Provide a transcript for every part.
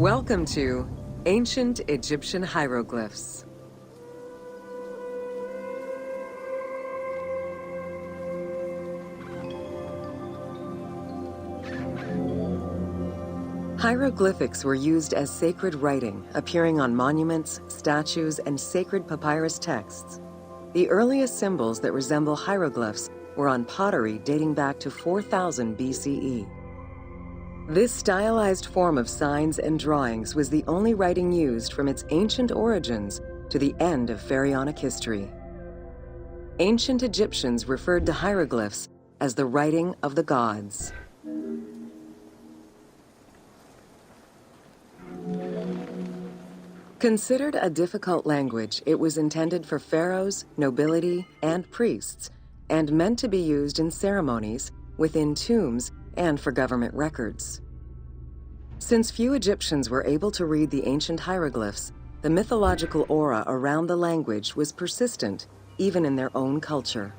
Welcome to Ancient Egyptian Hieroglyphs. Hieroglyphics were used as sacred writing, appearing on monuments, statues, and sacred papyrus texts. The earliest symbols that resemble hieroglyphs were on pottery dating back to 4000 BCE. This stylized form of signs and drawings was the only writing used from its ancient origins to the end of pharaonic history. Ancient Egyptians referred to hieroglyphs as the writing of the gods. Considered a difficult language, it was intended for pharaohs, nobility, and priests, and meant to be used in ceremonies, within tombs, and for government records. Since few Egyptians were able to read the ancient hieroglyphs, the mythological aura around the language was persistent, even in their own culture.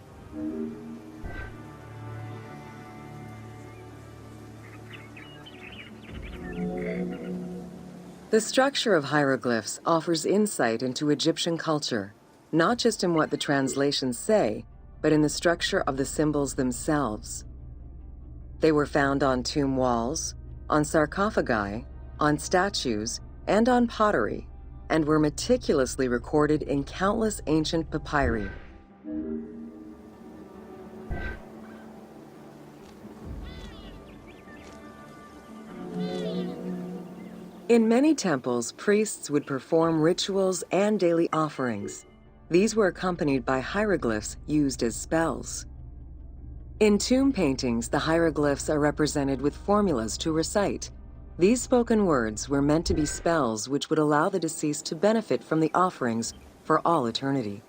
The structure of hieroglyphs offers insight into Egyptian culture, not just in what the translations say, but in the structure of the symbols themselves. They were found on tomb walls, on sarcophagi, on statues, and on pottery, and were meticulously recorded in countless ancient papyri. In many temples, priests would perform rituals and daily offerings. These were accompanied by hieroglyphs used as spells. In tomb paintings, the hieroglyphs are represented with formulas to recite. These spoken words were meant to be spells which would allow the deceased to benefit from the offerings for all eternity.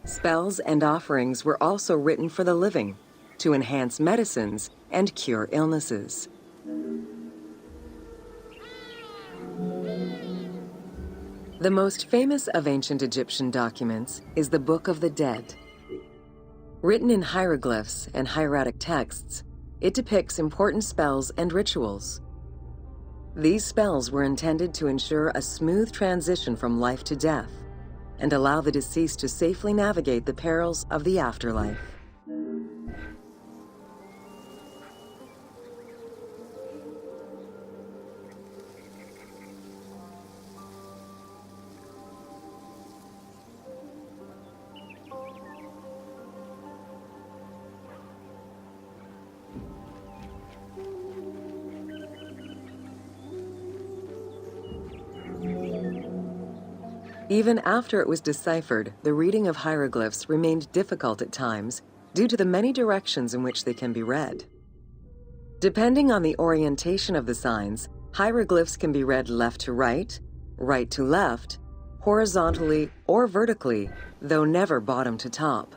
Spells and offerings were also written for the living, to enhance medicines and cure illnesses. The most famous of ancient Egyptian documents is the Book of the Dead. Written in hieroglyphs and hieratic texts, it depicts important spells and rituals. These spells were intended to ensure a smooth transition from life to death and allow the deceased to safely navigate the perils of the afterlife. Even after it was deciphered, the reading of hieroglyphs remained difficult at times due to the many directions in which they can be read. Depending on the orientation of the signs, hieroglyphs can be read left to right, right to left, horizontally or vertically, though never bottom to top.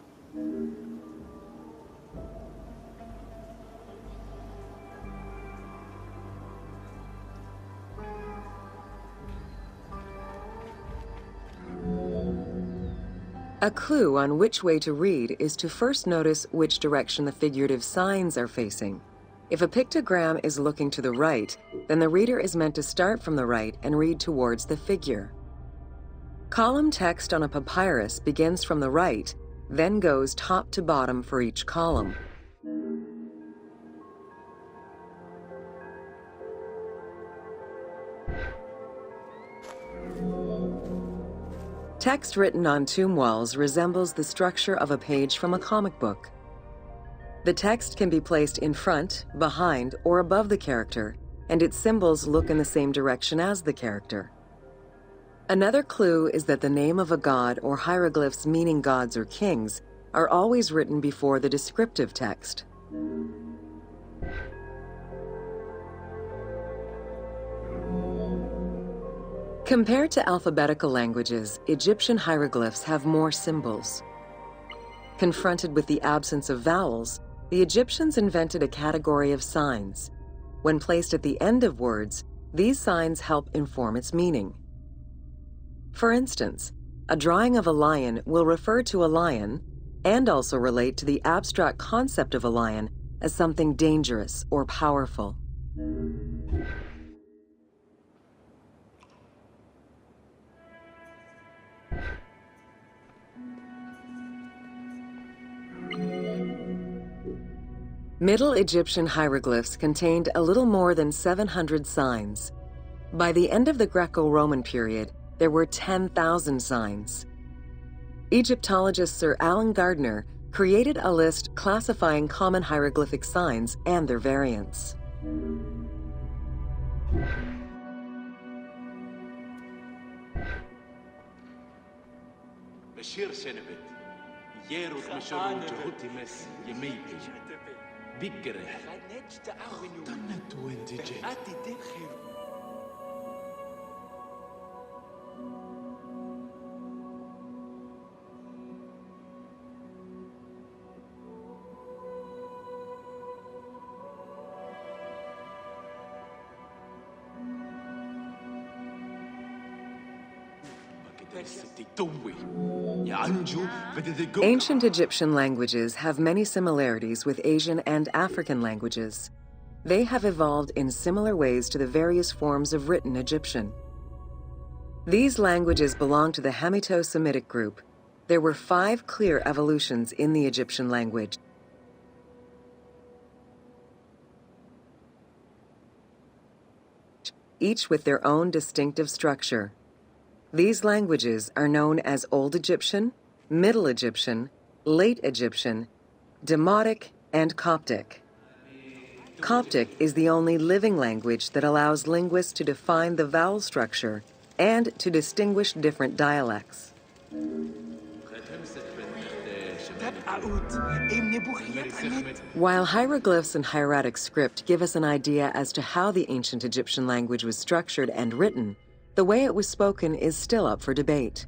A clue on which way to read is to first notice which direction the figurative signs are facing. If a pictogram is looking to the right, then the reader is meant to start from the right and read towards the figure. Column text on a papyrus begins from the right, then goes top to bottom for each column. Text written on tomb walls resembles the structure of a page from a comic book. The text can be placed in front, behind, or above the character, and its symbols look in the same direction as the character. Another clue is that the name of a god or hieroglyphs meaning gods or kings are always written before the descriptive text. Compared to alphabetical languages, Egyptian hieroglyphs have more symbols. Confronted with the absence of vowels, the Egyptians invented a category of signs. When placed at the end of words, these signs help inform its meaning. For instance, a drawing of a lion will refer to a lion and also relate to the abstract concept of a lion as something dangerous or powerful. Middle Egyptian hieroglyphs contained a little more than 700 signs. By the end of the Greco-Roman period, there were 10,000 signs. Egyptologist Sir Alan Gardner created a list classifying common hieroglyphic signs and their variants. Ancient Egyptian languages have many similarities with Asian and African languages. They have evolved in similar ways to the various forms of written Egyptian. These languages belong to the Hamito-Semitic group. There were 5 clear evolutions in the Egyptian language. Each with their own distinctive structure. These languages are known as Old Egyptian, Middle Egyptian, Late Egyptian, Demotic, and Coptic. Coptic is the only living language that allows linguists to define the vowel structure and to distinguish different dialects. While hieroglyphs and hieratic script give us an idea as to how the ancient Egyptian language was structured and written, the way it was spoken is still up for debate.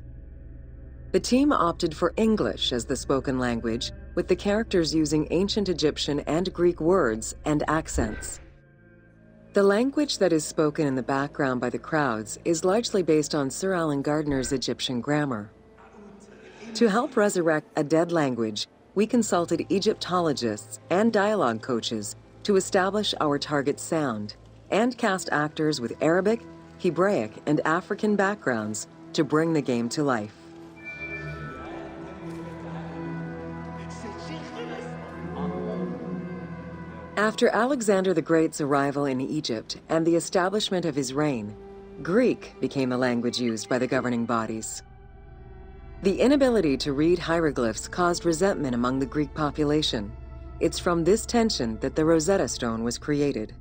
The team opted for English as the spoken language, with the characters using ancient Egyptian and Greek words and accents. The language that is spoken in the background by the crowds is largely based on Sir Alan Gardner's Egyptian grammar. To help resurrect a dead language, we consulted Egyptologists and dialogue coaches to establish our target sound, and cast actors with Arabic, Hebraic, and African backgrounds to bring the game to life. After Alexander the Great's arrival in Egypt and the establishment of his reign, Greek became the language used by the governing bodies. The inability to read hieroglyphs caused resentment among the Greek population. It's from this tension that the Rosetta Stone was created.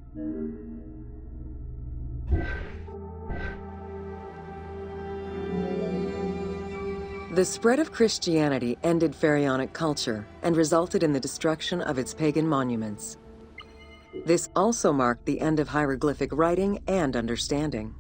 The spread of Christianity ended pharaonic culture and resulted in the destruction of its pagan monuments. This also marked the end of hieroglyphic writing and understanding.